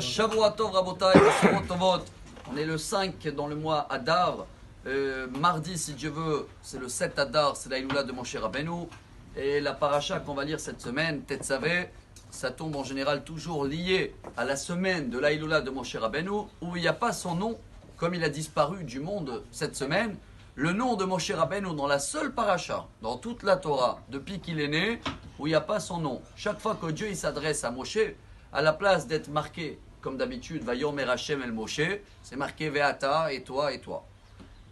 Shavua Tov Rabotai, Basuot Tovot. On est le 5 dans le mois Adar. Mardi, si Dieu veut, c'est le 7 Adar, c'est la Iloula de Moshe Rabbeinu. Et la paracha qu'on va lire cette semaine, Tetzavé, ça tombe en général toujours lié à la semaine de la Iloula de Moshe Rabbeinu, où il n'y a pas son nom, comme il a disparu du monde cette semaine. Le nom de Moshe Rabbeinu dans la seule paracha, dans toute la Torah, depuis qu'il est né, où il n'y a pas son nom. Chaque fois que Dieu il s'adresse à Moshe, à la place d'être marqué, comme d'habitude, Vayomer Hashem el Moshe, c'est marqué Veata, et toi, et toi.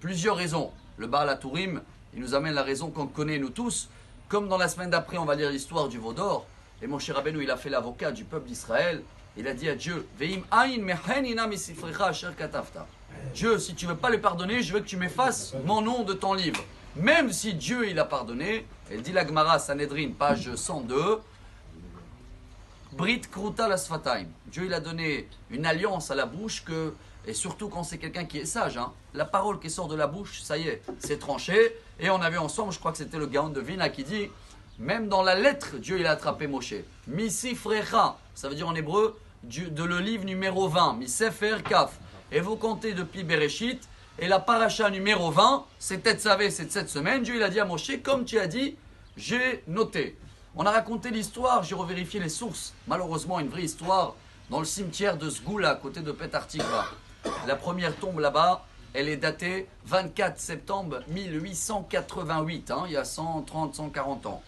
Plusieurs raisons. Le Baal HaTurim, il nous amène la raison qu'on connaît nous tous. Comme dans la semaine d'après, on va lire l'histoire du veau d'or. Et Moshe Rabbeinu, il a fait l'avocat du peuple d'Israël. Il a dit à Dieu, Ve'im ayin mehenina misifrecha asher katafta. Dieu, si tu ne veux pas le pardonner, je veux que tu m'effaces mon nom de ton livre. Même si Dieu, il a pardonné, elle dit la Gemara, Sanhedrin, page 102, Brit Kruta Lasfataim. Dieu, il a donné une alliance à la bouche que, et surtout quand c'est quelqu'un qui est sage, la parole qui sort de la bouche, ça y est, c'est tranché. Et on a vu ensemble, je crois que c'était le Gaon de Vina qui dit, même dans la lettre, Dieu, il a attrapé Moshe. Misifrecha, ça veut dire en hébreu, de le livre numéro 20, Misefer Kaf. Et vous comptez depuis Bereshit, et la paracha numéro 20, c'est Tetzavé, c'est de cette semaine. Dieu, il a dit à Moshe, comme tu as dit, j'ai noté. On a raconté l'histoire, j'ai revérifié les sources. Malheureusement, une vraie histoire dans le cimetière de Sgoula, à côté de Petar Tikva. La première tombe là-bas, elle est datée 24 septembre 1888, il y a 130, 140 ans.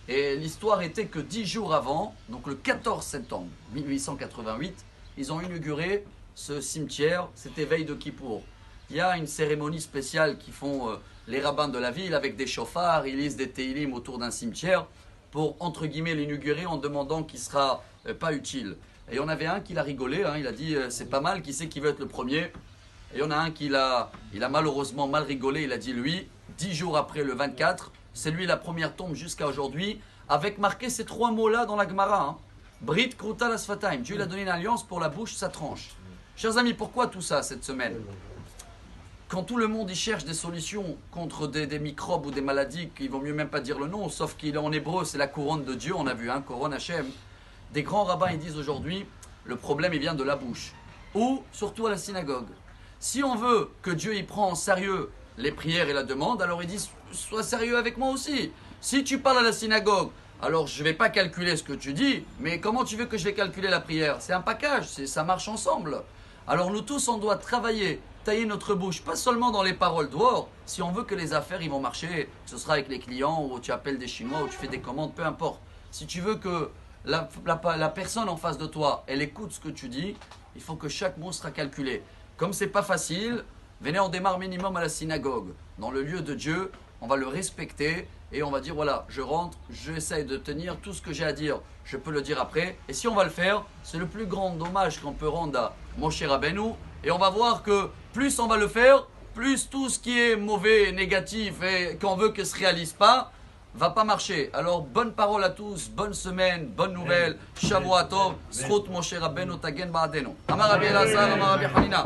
Et l'histoire était que 10 jours avant, donc le 14 septembre 1888, ils ont inauguré ce cimetière, c'était veille de Kippour. Il y a une cérémonie spéciale qui font les rabbins de la ville avec des chauffards, ils lisent des télim autour d'un cimetière pour, entre guillemets, l'inaugurer en demandant qu'il ne sera pas utile. Et il y en avait un qui l'a rigolé, il a dit c'est pas mal, qui c'est qui veut être le premier? Et il y en a un qui il a malheureusement mal rigolé, il a dit lui, 10 jours après le 24, c'est lui la première tombe jusqu'à aujourd'hui, avec marqué ces 3 mots-là dans la Gemara. Brit Kruta Lasfataim. Dieu il a donné une alliance pour la bouche, sa tranche. Chers amis, pourquoi tout ça cette semaine? Quand tout le monde y cherche des solutions contre des microbes ou des maladies, qu'il vaut mieux même pas dire le nom, sauf qu'il est en hébreu, c'est la couronne de Dieu, on a vu, couronne Hachem. Des grands rabbins ils disent aujourd'hui, le problème il vient de la bouche, ou surtout à la synagogue. Si on veut que Dieu il prend en sérieux les prières et la demande, alors ils disent, sois sérieux avec moi aussi. Si tu parles à la synagogue, alors je ne vais pas calculer ce que tu dis, mais comment tu veux que je vais calculer la prière? C'est un package, ça marche ensemble. Alors nous tous, on doit travailler, tailler notre bouche, pas seulement dans les paroles dehors. Si on veut que les affaires ils vont marcher, ce sera avec les clients, ou tu appelles des Chinois, ou tu fais des commandes, peu importe. Si tu veux que la personne en face de toi, elle écoute ce que tu dis, il faut que chaque mot sera calculé. Comme c'est pas facile, venez, on démarre minimum à la synagogue. Dans le lieu de Dieu, on va le respecter et on va dire voilà, je rentre, j'essaye de tenir tout ce que j'ai à dire, je peux le dire après. Et si on va le faire, c'est le plus grand hommage qu'on peut rendre à Moshe Rabbeinu. Et on va voir que plus on va le faire, plus tout ce qui est mauvais, négatif et qu'on veut que ce ne se réalise pas, va pas marcher. Alors bonne parole à tous, bonne semaine, bonne nouvelle, Shavua Tov, Zchut Moshe Rabbeinu Tagen Ba'adenu. Amar Rabbi Elazar, Amar Rabbi Hanina.